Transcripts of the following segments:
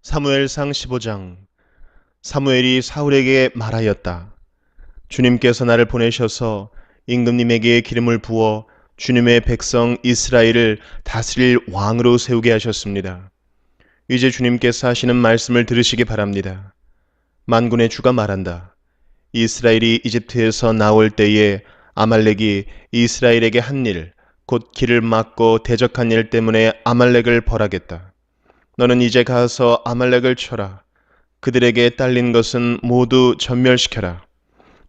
사무엘상 15장. 사무엘이 사울에게 말하였다. 주님께서 나를 보내셔서 임금님에게 기름을 부어 주님의 백성 이스라엘을 다스릴 왕으로 세우게 하셨습니다. 이제 주님께서 하시는 말씀을 들으시기 바랍니다. 만군의 주가 말한다. 이스라엘이 이집트에서 나올 때에 아말렉이 이스라엘에게 한 일, 곧 길을 막고 대적한 일 때문에 아말렉을 벌하겠다. 너는 이제 가서 아말렉을 쳐라. 그들에게 딸린 것은 모두 전멸시켜라.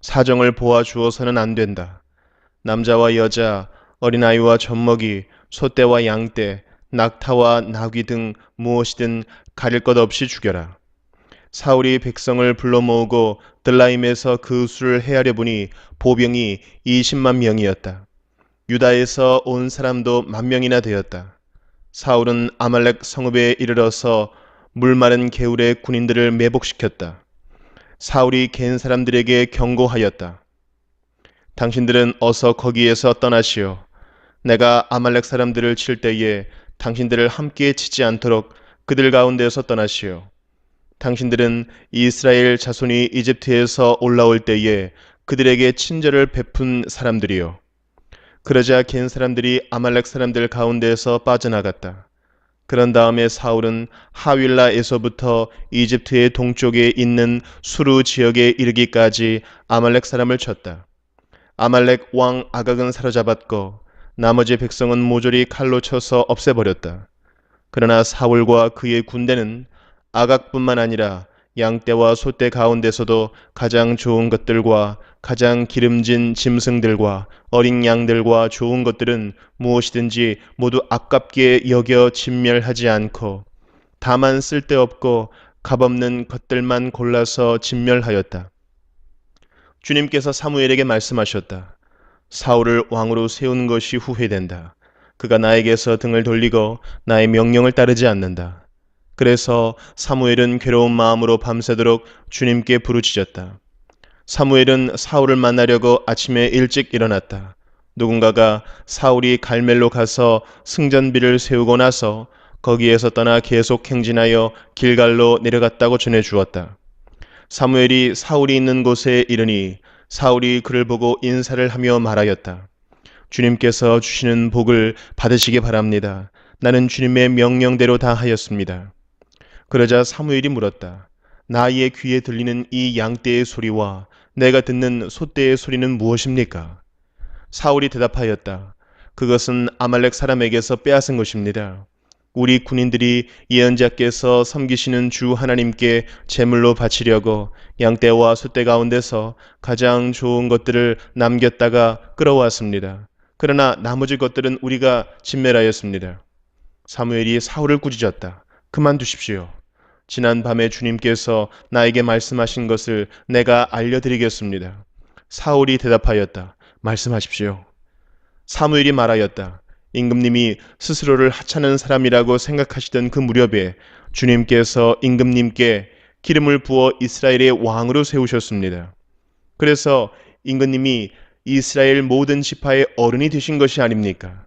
사정을 보아 주어서는 안 된다. 남자와 여자, 어린아이와 젖먹이, 소떼와 양떼, 낙타와 나귀 등 무엇이든 가릴 것 없이 죽여라. 사울이 백성을 불러 모으고 들라임에서 그 수를 헤아려 보니 보병이 20만 명이었다. 유다에서 온 사람도 10,000명이나 되었다. 사울은 아말렉 성읍에 이르러서 물마른 개울의 군인들을 매복시켰다. 사울이 갠 사람들에게 경고하였다. 당신들은 어서 거기에서 떠나시오. 내가 아말렉 사람들을 칠 때에 당신들을 함께 치지 않도록 그들 가운데서 떠나시오. 당신들은 이스라엘 자손이 이집트에서 올라올 때에 그들에게 친절을 베푼 사람들이요. 그러자 갠 사람들이 아말렉 사람들 가운데에서 빠져나갔다. 그런 다음에 사울은 하윌라에서부터 이집트의 동쪽에 있는 수루 지역에 이르기까지 아말렉 사람을 쳤다. 아말렉 왕 아각은 사로잡았고 나머지 백성은 모조리 칼로 쳐서 없애버렸다. 그러나 사울과 그의 군대는 아각뿐만 아니라 양떼와 소떼 가운데서도 가장 좋은 것들과 가장 기름진 짐승들과 어린 양들과 좋은 것들은 무엇이든지 모두 아깝게 여겨 진멸하지 않고 다만 쓸데없고 값없는 것들만 골라서 진멸하였다. 주님께서 사무엘에게 말씀하셨다. 사울을 왕으로 세운 것이 후회된다. 그가 나에게서 등을 돌리고 나의 명령을 따르지 않는다. 그래서 사무엘은 괴로운 마음으로 밤새도록 주님께 부르짖었다. 사무엘은 사울을 만나려고 아침에 일찍 일어났다. 누군가가 사울이 갈멜로 가서 승전비를 세우고 나서 거기에서 떠나 계속 행진하여 길갈로 내려갔다고 전해 주었다. 사무엘이 사울이 있는 곳에 이르니 사울이 그를 보고 인사를 하며 말하였다. 주님께서 주시는 복을 받으시기 바랍니다. 나는 주님의 명령대로 다 하였습니다. 그러자 사무엘이 물었다. 나의 귀에 들리는 이 양떼의 소리와 내가 듣는 소떼의 소리는 무엇입니까? 사울이 대답하였다. 그것은 아말렉 사람에게서 빼앗은 것입니다. 우리 군인들이 예언자께서 섬기시는 주 하나님께 제물로 바치려고 양떼와 소떼 가운데서 가장 좋은 것들을 남겼다가 끌어왔습니다. 그러나 나머지 것들은 우리가 진멸하였습니다. 사무엘이 사울을 꾸짖었다. 그만두십시오. 지난 밤에 주님께서 나에게 말씀하신 것을 내가 알려드리겠습니다. 사울이 대답하였다. 말씀하십시오. 사무엘이 말하였다. 임금님이 스스로를 하찮은 사람이라고 생각하시던 그 무렵에 주님께서 임금님께 기름을 부어 이스라엘의 왕으로 세우셨습니다. 그래서 임금님이 이스라엘 모든 지파의 어른이 되신 것이 아닙니까?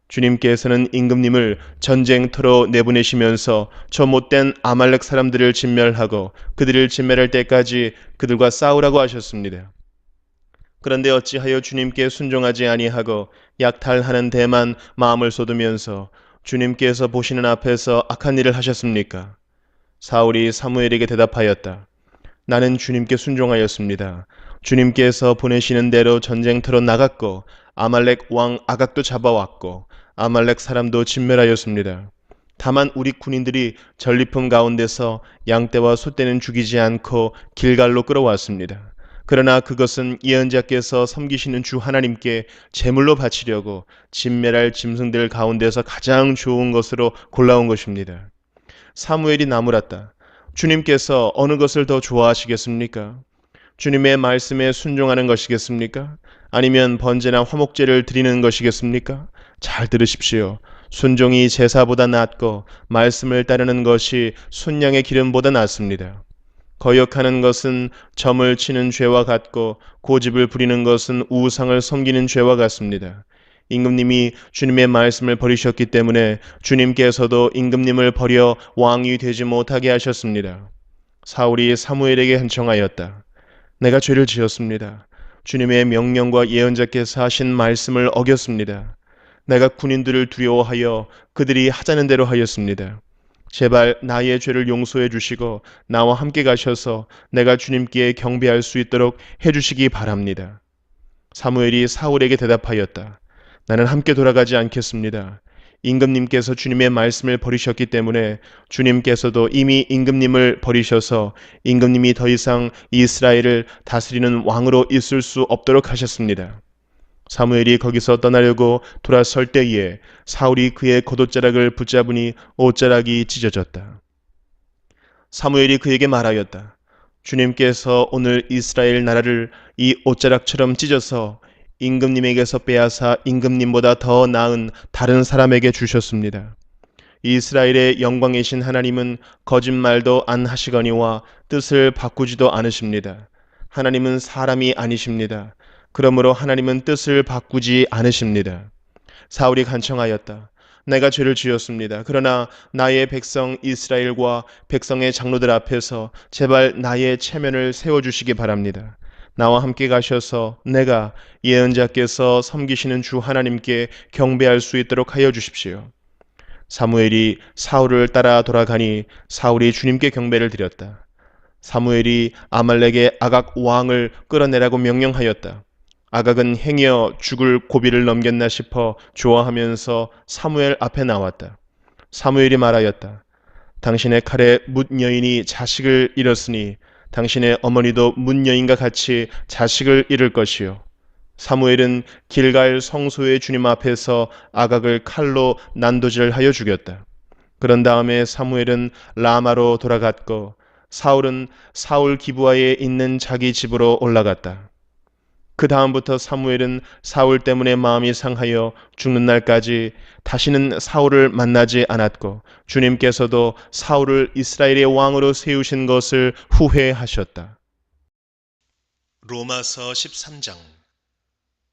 주님께서는 임금님을 전쟁터로 내보내시면서 저 못된 아말렉 사람들을 진멸하고 그들을 진멸할 때까지 그들과 싸우라고 하셨습니다. 그런데 어찌하여 주님께 순종하지 아니하고 약탈하는 데만 마음을 쏟으면서 주님께서 보시는 앞에서 악한 일을 하셨습니까? 사울이 사무엘에게 대답하였다. 나는 주님께 순종하였습니다. 주님께서 보내시는 대로 전쟁터로 나갔고 아말렉 왕 아각도 잡아왔고 아말렉 사람도 진멸하였습니다. 다만 우리 군인들이 전리품 가운데서 양떼와 소떼는 죽이지 않고 길갈로 끌어왔습니다. 그러나 그것은 예언자께서 섬기시는 주 하나님께 제물로 바치려고 진멸할 짐승들 가운데서 가장 좋은 것으로 골라온 것입니다. 사무엘이 나무랐다. 주님께서 어느 것을 더 좋아하시겠습니까? 주님의 말씀에 순종하는 것이겠습니까? 아니면 번제나 화목제를 드리는 것이겠습니까? 잘 들으십시오. 순종이 제사보다 낫고 말씀을 따르는 것이 순양의 기름보다 낫습니다. 거역하는 것은 점을 치는 죄와 같고 고집을 부리는 것은 우상을 섬기는 죄와 같습니다. 임금님이 주님의 말씀을 버리셨기 때문에 주님께서도 임금님을 버려 왕이 되지 못하게 하셨습니다. 사울이 사무엘에게 간청하였다. 내가 죄를 지었습니다. 주님의 명령과 예언자께서 하신 말씀을 어겼습니다. 내가 군인들을 두려워하여 그들이 하자는 대로 하였습니다. 제발 나의 죄를 용서해 주시고 나와 함께 가셔서 내가 주님께 경배할 수 있도록 해주시기 바랍니다. 사무엘이 사울에게 대답하였다. 나는 함께 돌아가지 않겠습니다. 임금님께서 주님의 말씀을 버리셨기 때문에 주님께서도 이미 임금님을 버리셔서 임금님이 더 이상 이스라엘을 다스리는 왕으로 있을 수 없도록 하셨습니다. 사무엘이 거기서 떠나려고 돌아설 때에 사울이 그의 겉옷자락을 붙잡으니 옷자락이 찢어졌다. 사무엘이 그에게 말하였다. 주님께서 오늘 이스라엘 나라를 이 옷자락처럼 찢어서 임금님에게서 빼앗아 임금님보다 더 나은 다른 사람에게 주셨습니다. 이스라엘의 영광이신 하나님은 거짓말도 안 하시거니와 뜻을 바꾸지도 않으십니다. 하나님은 사람이 아니십니다. 그러므로 하나님은 뜻을 바꾸지 않으십니다. 사울이 간청하였다. 내가 죄를 지었습니다. 그러나 나의 백성 이스라엘과 백성의 장로들 앞에서 제발 나의 체면을 세워주시기 바랍니다. 나와 함께 가셔서 내가 예언자께서 섬기시는 주 하나님께 경배할 수 있도록 하여 주십시오. 사무엘이 사울을 따라 돌아가니 사울이 주님께 경배를 드렸다. 사무엘이 아말렉의 아각 왕을 끌어내라고 명령하였다. 아각은 행여 죽을 고비를 넘겼나 싶어 좋아하면서 사무엘 앞에 나왔다. 사무엘이 말하였다. 당신의 칼에 뭇 여인이 자식을 잃었으니 당신의 어머니도 뭇 여인과 같이 자식을 잃을 것이요. 사무엘은 길갈 성소의 주님 앞에서 아각을 칼로 난도질하여 죽였다. 그런 다음에 사무엘은 라마로 돌아갔고 사울은 사울 기브아에 있는 자기 집으로 올라갔다. 그 다음부터 사무엘은 사울 때문에 마음이 상하여 죽는 날까지 다시는 사울을 만나지 않았고 주님께서도 사울을 이스라엘의 왕으로 세우신 것을 후회하셨다. 로마서 13장.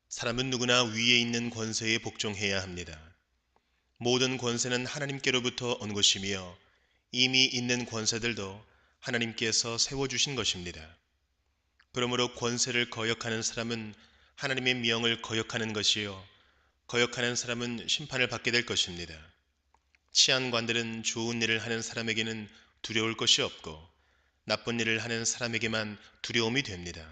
사람은 누구나 위에 있는 권세에 복종해야 합니다. 모든 권세는 하나님께로부터 온 것이며 이미 있는 권세들도 하나님께서 세워주신 것입니다. 그러므로 권세를 거역하는 사람은 하나님의 명을 거역하는 것이요 거역하는 사람은 심판을 받게 될 것입니다. 치안관들은 좋은 일을 하는 사람에게는 두려울 것이 없고 나쁜 일을 하는 사람에게만 두려움이 됩니다.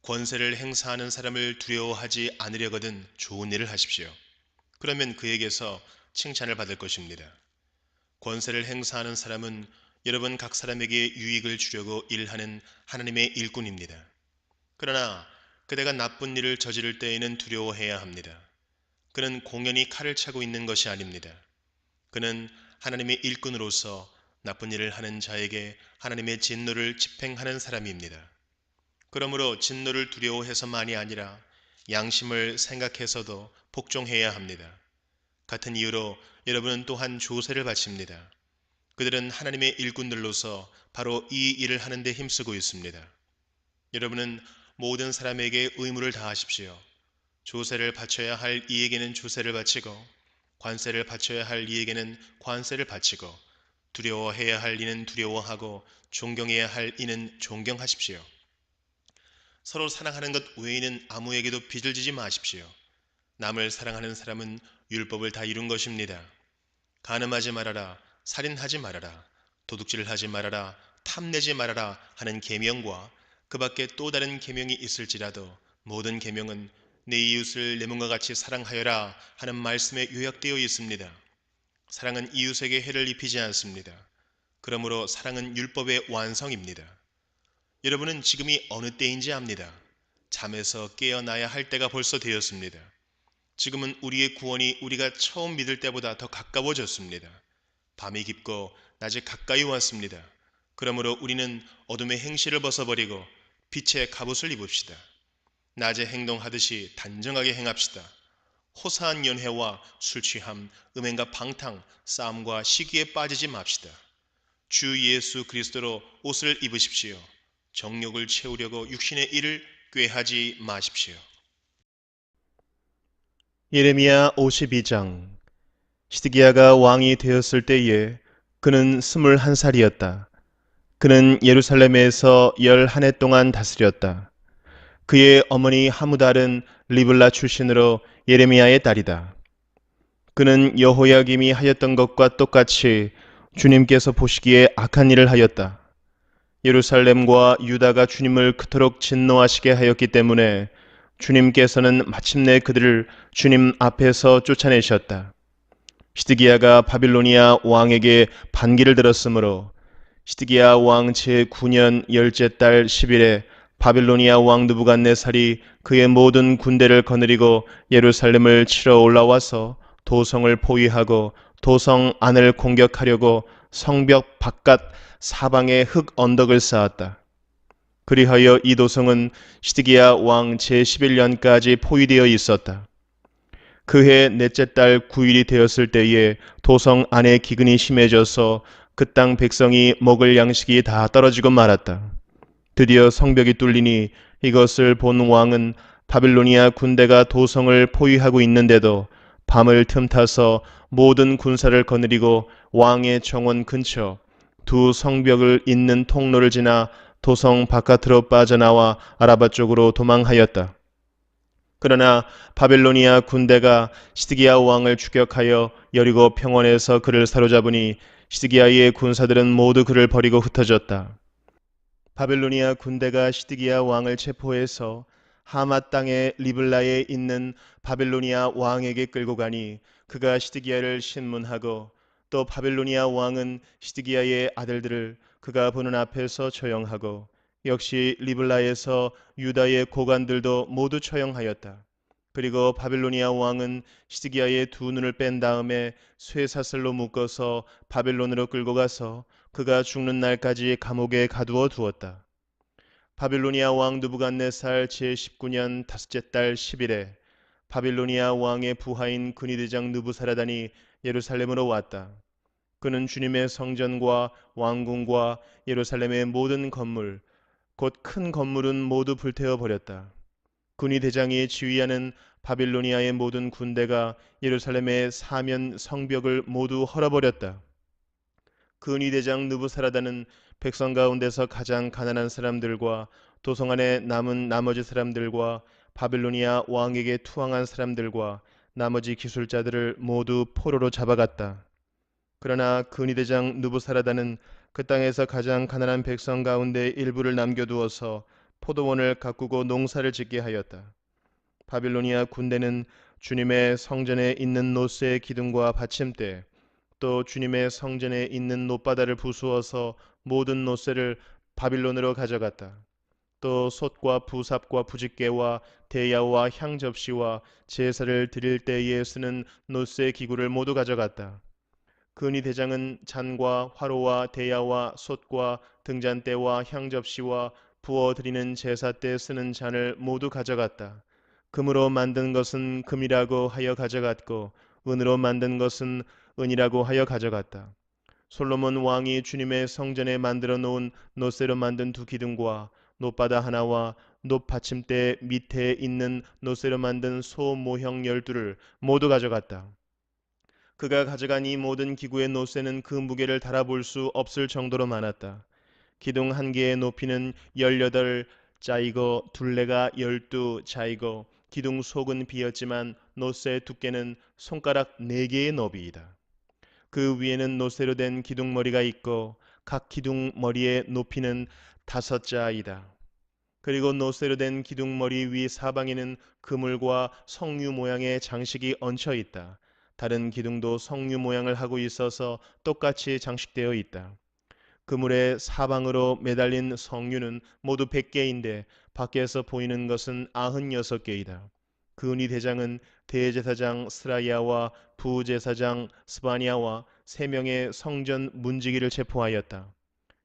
권세를 행사하는 사람을 두려워하지 않으려거든 좋은 일을 하십시오. 그러면 그에게서 칭찬을 받을 것입니다. 권세를 행사하는 사람은 여러분 각 사람에게 유익을 주려고 일하는 하나님의 일꾼입니다. 그러나 그대가 나쁜 일을 저지를 때에는 두려워해야 합니다. 그는 공연히 칼을 차고 있는 것이 아닙니다. 그는 하나님의 일꾼으로서 나쁜 일을 하는 자에게 하나님의 진노를 집행하는 사람입니다. 그러므로 진노를 두려워해서만이 아니라 양심을 생각해서도 복종해야 합니다. 같은 이유로 여러분은 또한 조세를 바칩니다. 그들은 하나님의 일꾼들로서 바로 이 일을 하는 데 힘쓰고 있습니다. 여러분은 모든 사람에게 의무를 다하십시오. 조세를 바쳐야 할 이에게는 조세를 바치고 관세를 바쳐야 할 이에게는 관세를 바치고 두려워해야 할 이는 두려워하고 존경해야 할 이는 존경하십시오. 서로 사랑하는 것 외에는 아무에게도 빚을 지지 마십시오. 남을 사랑하는 사람은 율법을 다 이룬 것입니다. 간음하지 말아라, 살인하지 말아라, 도둑질을 하지 말아라, 탐내지 말아라 하는 계명과 그 밖에 또 다른 계명이 있을지라도 모든 계명은 내 이웃을 내 몸과 같이 사랑하여라 하는 말씀에 요약되어 있습니다. 사랑은 이웃에게 해를 입히지 않습니다. 그러므로 사랑은 율법의 완성입니다. 여러분은 지금이 어느 때인지 압니다. 잠에서 깨어나야 할 때가 벌써 되었습니다. 지금은 우리의 구원이 우리가 처음 믿을 때보다 더 가까워졌습니다. 밤이 깊고 낮이 가까이 왔습니다. 그러므로 우리는 어둠의 행실을 벗어버리고 빛의 갑옷을 입읍시다. 낮에 행동하듯이 단정하게 행합시다. 호사한 연회와 술취함, 음행과 방탕, 싸움과 시기에 빠지지 맙시다. 주 예수 그리스도로 옷을 입으십시오. 정욕을 채우려고 육신의 일을 꾀하지 마십시오. 예레미야 52장. 시드기야가 왕이 되었을 때에 그는 21살이었다. 그는 예루살렘에서 11해 동안 다스렸다. 그의 어머니 하무달은 리블라 출신으로 예레미야의 딸이다. 그는 여호야김이 하였던 것과 똑같이 주님께서 보시기에 악한 일을 하였다. 예루살렘과 유다가 주님을 그토록 진노하시게 하였기 때문에 주님께서는 마침내 그들을 주님 앞에서 쫓아내셨다. 시드기야가 바빌로니아 왕에게 반기를 들었으므로 시드기야 왕 제9년 열째 달 10일에 바빌로니아 왕 느부갓네살이 그의 모든 군대를 거느리고 예루살렘을 치러 올라와서 도성을 포위하고 도성 안을 공격하려고 성벽 바깥 사방에 흙 언덕을 쌓았다. 그리하여 이 도성은 시드기야 왕 제11년까지 포위되어 있었다. 그해 넷째 달 9일이 되었을 때에 도성 안에 기근이 심해져서 그 땅 백성이 먹을 양식이 다 떨어지고 말았다. 드디어 성벽이 뚫리니 이것을 본 왕은 바빌로니아 군대가 도성을 포위하고 있는데도 밤을 틈타서 모든 군사를 거느리고 왕의 정원 근처 두 성벽을 잇는 통로를 지나 도성 바깥으로 빠져나와 아라바 쪽으로 도망하였다. 그러나 바빌로니아 군대가 시드기야 왕을 추격하여 여리고 평원에서 그를 사로잡으니 시드기야의 군사들은 모두 그를 버리고 흩어졌다. 바빌로니아 군대가 시드기야 왕을 체포해서 하마 땅의 리블라에 있는 바빌로니아 왕에게 끌고 가니 그가 시드기야를 신문하고 또 바빌로니아 왕은 시드기야의 아들들을 그가 보는 앞에서 처형하고 역시 리블라에서 유다의 고관들도 모두 처형하였다. 그리고 바빌로니아 왕은 시드기야의 두 눈을 뺀 다음에 쇠사슬로 묶어서 바빌론으로 끌고 가서 그가 죽는 날까지 감옥에 가두어 두었다. 바빌로니아 왕 느부갓네살 제19년 다섯째 달 10일에 바빌로니아 왕의 부하인 근위대장 느부사라단이 예루살렘으로 왔다. 그는 주님의 성전과 왕궁과 예루살렘의 모든 건물, 곧 큰 건물은 모두 불태워 버렸다. 군위대장이 지휘하는 바빌로니아의 모든 군대가 예루살렘의 사면 성벽을 모두 헐어버렸다. 근위대장 느부사라다는 백성 가운데서 가장 가난한 사람들과 도성 안에 남은 나머지 사람들과 바빌로니아 왕에게 투항한 사람들과 나머지 기술자들을 모두 포로로 잡아갔다. 그러나 근위대장 느부사라다는 그 땅에서 가장 가난한 백성 가운데 일부를 남겨두어서 포도원을 가꾸고 농사를 짓게 하였다. 바빌로니아 군대는 주님의 성전에 있는 노새의 기둥과 받침대, 또 주님의 성전에 있는 놋바다를 부수어서 모든 놋새를 바빌론으로 가져갔다. 또 솥과 부삽과 부집개와 대야와 향접시와 제사를 드릴 때에 쓰는 놋새 기구를 모두 가져갔다. 근위 대장은 잔과 화로와 대야와 솥과 등잔대와 향접시와 부어 드리는 제사 때 쓰는 잔을 모두 가져갔다. 금으로 만든 것은 금이라고 하여 가져갔고 은으로 만든 것은 은이라고 하여 가져갔다. 솔로몬 왕이 주님의 성전에 만들어 놓은 놋새로 만든 두 기둥과 놋바다 하나와 놋 받침대 밑에 있는 놋새로 만든 소 모형 12를 모두 가져갔다. 그가 가져간 이 모든 기구의 놋새는 그 무게를 달아볼 수 없을 정도로 많았다. 기둥 한 개의 높이는 18자이고 둘레가 12자이고 기둥 속은 비었지만 놋새의 두께는 손가락 4개의 너비이다. 그 위에는 놋새로 된 기둥머리가 있고 각 기둥머리의 높이는 5자이다. 그리고 놋새로 된 기둥머리 위 사방에는 그물과 성류 모양의 장식이 얹혀 있다. 다른 기둥도 성류 모양을 하고 있어서 똑같이 장식되어 있다. 그물의 사방으로 매달린 성류는 모두 100개인데 밖에서 보이는 것은 96개이다. 그은희 대장은 대제사장 스라야와 부제사장 스바냐와 3명의 성전 문지기를 체포하였다.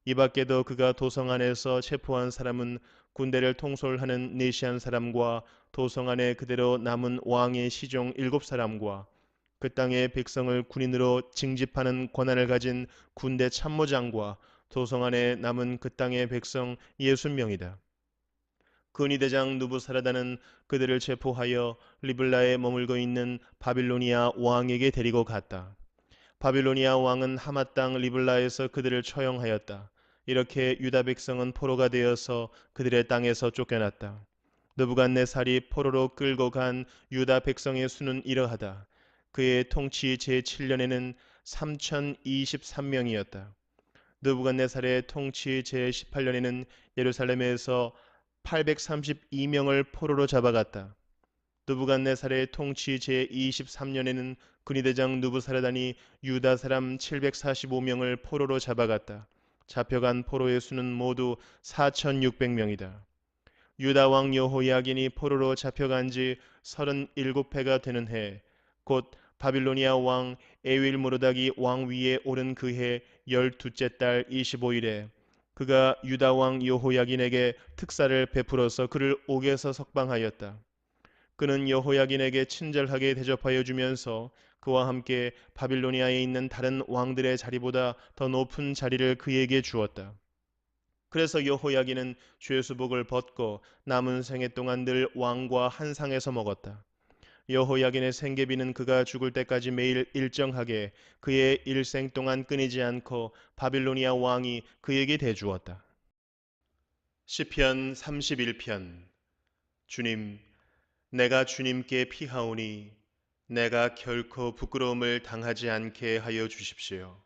이 밖에도 그가 도성 안에서 체포한 사람은 군대를 통솔하는 네시안 사람과 도성 안에 그대로 남은 왕의 시종 7사람과 그 땅의 백성을 군인으로 징집하는 권한을 가진 군대 참모장과 도성 안에 남은 그 땅의 백성 60명이다. 근위대장 누부사라다는 그들을 체포하여 리블라에 머물고 있는 바빌로니아 왕에게 데리고 갔다. 바빌로니아 왕은 하마 땅 리블라에서 그들을 처형하였다. 이렇게 유다 백성은 포로가 되어서 그들의 땅에서 쫓겨났다. 느부갓네살이 포로로 끌고 간 유다 백성의 수는 이러하다. 그의 통치 제7년에는 3023명이었다. 느부갓네살의 통치 제18년에는 예루살렘에서 832명을 포로로 잡아갔다. 느부갓네살의 통치 제23년에는 근위대장 누부사라단이 유다 사람 745명을 포로로 잡아갔다. 잡혀간 포로의 수는 모두 4600명이다. 유다 왕 여호야긴이 포로로 잡혀간 지 37해가 되는 해, 곧 바빌로니아 왕 에윌무로닥이 왕 위에 오른 그 해 12째 달 25일에 그가 유다 왕 여호야긴에게 특사를 베풀어서 그를 옥에서 석방하였다. 그는 여호야긴에게 친절하게 대접하여 주면서 그와 함께 바빌로니아에 있는 다른 왕들의 자리보다 더 높은 자리를 그에게 주었다. 그래서 여호야긴은 죄수복을 벗고 남은 생애 동안 늘 왕과 한 상에서 먹었다. 여호야긴의 생계비는 그가 죽을 때까지 매일 일정하게 그의 일생 동안 끊이지 않고 바빌로니아 왕이 그에게 대주었다. 시편 31편. 주님, 내가 주님께 피하오니 내가 결코 부끄러움을 당하지 않게 하여 주십시오.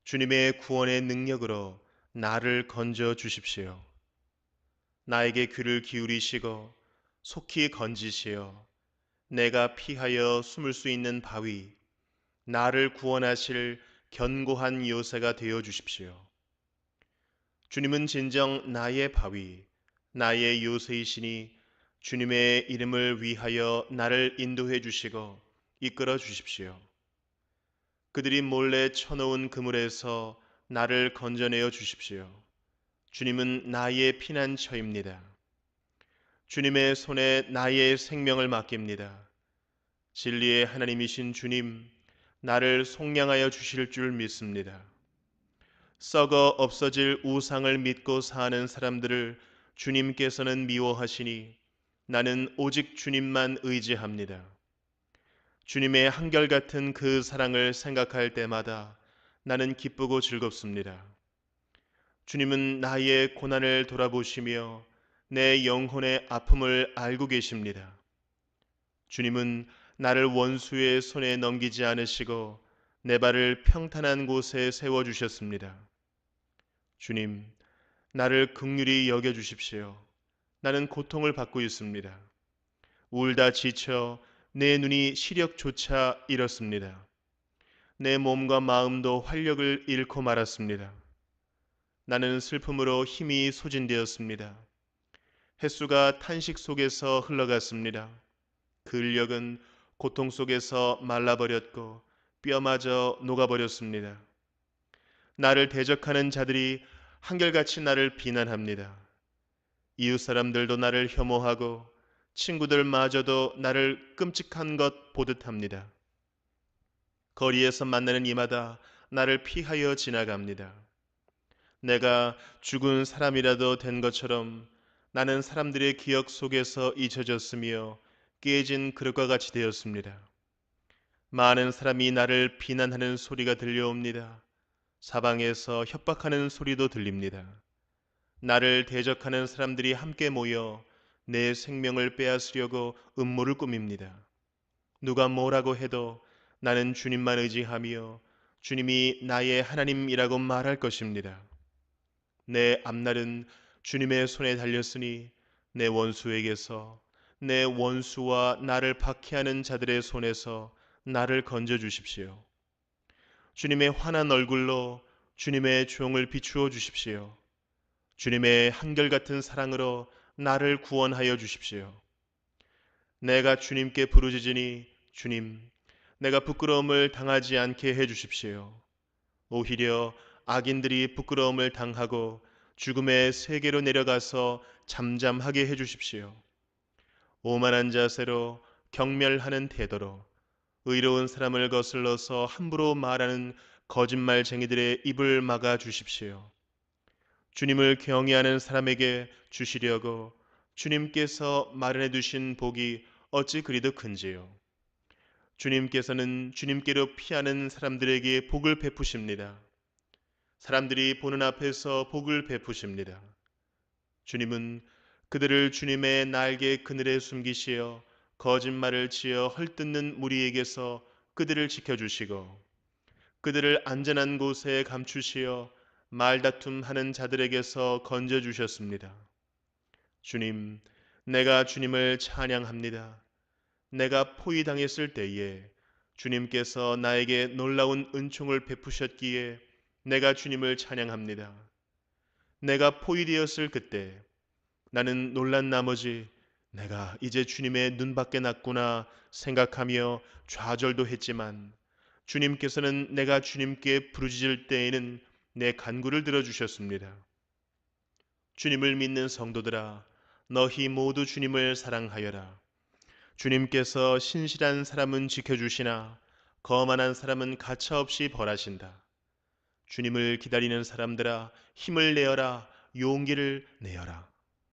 주님의 구원의 능력으로 나를 건져 주십시오. 나에게 귀를 기울이시고 속히 건지시어 내가 피하여 숨을 수 있는 바위, 나를 구원하실 견고한 요새가 되어 주십시오. 주님은 진정 나의 바위, 나의 요새이시니 주님의 이름을 위하여 나를 인도해 주시고 이끌어 주십시오. 그들이 몰래 쳐놓은 그물에서 나를 건져내어 주십시오. 주님은 나의 피난처입니다. 주님의 손에 나의 생명을 맡깁니다. 진리의 하나님이신 주님, 나를 속량하여 주실 줄 믿습니다. 썩어 없어질 우상을 믿고 사는 사람들을 주님께서는 미워하시니 나는 오직 주님만 의지합니다. 주님의 한결같은 그 사랑을 생각할 때마다 나는 기쁘고 즐겁습니다. 주님은 나의 고난을 돌아보시며 내 영혼의 아픔을 알고 계십니다. 주님은 나를 원수의 손에 넘기지 않으시고 내 발을 평탄한 곳에 세워주셨습니다. 주님, 나를 긍휼히 여겨주십시오. 나는 고통을 받고 있습니다. 울다 지쳐 내 눈이 시력조차 잃었습니다. 내 몸과 마음도 활력을 잃고 말았습니다. 나는 슬픔으로 힘이 소진되었습니다. 햇수가 탄식 속에서 흘러갔습니다. 근력은 고통 속에서 말라버렸고 뼈마저 녹아버렸습니다. 나를 대적하는 자들이 한결같이 나를 비난합니다. 이웃 사람들도 나를 혐오하고 친구들마저도 나를 끔찍한 것 보듯 합니다. 거리에서 만나는 이마다 나를 피하여 지나갑니다. 내가 죽은 사람이라도 된 것처럼 나는 사람들의 기억 속에서 잊혀졌으며 깨진 그릇과 같이 되었습니다. 많은 사람이 나를 비난하는 소리가 들려옵니다. 사방에서 협박하는 소리도 들립니다. 나를 대적하는 사람들이 함께 모여 내 생명을 빼앗으려고 음모를 꾸밉니다. 누가 뭐라고 해도 나는 주님만 의지하며 주님이 나의 하나님이라고 말할 것입니다. 내 앞날은 주님의 손에 달렸으니 내 원수에게서 내 원수와 나를 박해하는 자들의 손에서 나를 건져 주십시오. 주님의 환한 얼굴로 주님의 종을 비추어 주십시오. 주님의 한결같은 사랑으로 나를 구원하여 주십시오. 내가 주님께 부르짖으니 주님, 내가 부끄러움을 당하지 않게 해 주십시오. 오히려 악인들이 부끄러움을 당하고 죽음의 세계로 내려가서 잠잠하게 해 주십시오. 오만한 자세로 경멸하는 태도로 의로운 사람을 거슬러서 함부로 말하는 거짓말쟁이들의 입을 막아 주십시오. 주님을 경외하는 사람에게 주시려고 주님께서 마련해 두신 복이 어찌 그리도 큰지요. 주님께서는 주님께로 피하는 사람들에게 복을 베푸십니다. 사람들이 보는 앞에서 복을 베푸십니다. 주님은 그들을 주님의 날개 그늘에 숨기시어 거짓말을 지어 헐뜯는 무리에게서 그들을 지켜주시고 그들을 안전한 곳에 감추시어 말다툼하는 자들에게서 건져주셨습니다. 주님, 내가 주님을 찬양합니다. 내가 포위당했을 때에 주님께서 나에게 놀라운 은총을 베푸셨기에 내가 주님을 찬양합니다. 내가 포위되었을 그때 나는 놀란 나머지 내가 이제 주님의 눈밖에 났구나 생각하며 좌절도 했지만 주님께서는 내가 주님께 부르짖을 때에는 내 간구를 들어주셨습니다. 주님을 믿는 성도들아, 너희 모두 주님을 사랑하여라. 주님께서 신실한 사람은 지켜주시나 거만한 사람은 가차없이 벌하신다. 주님을 기다리는 사람들아, 힘을 내어라, 용기를 내어라.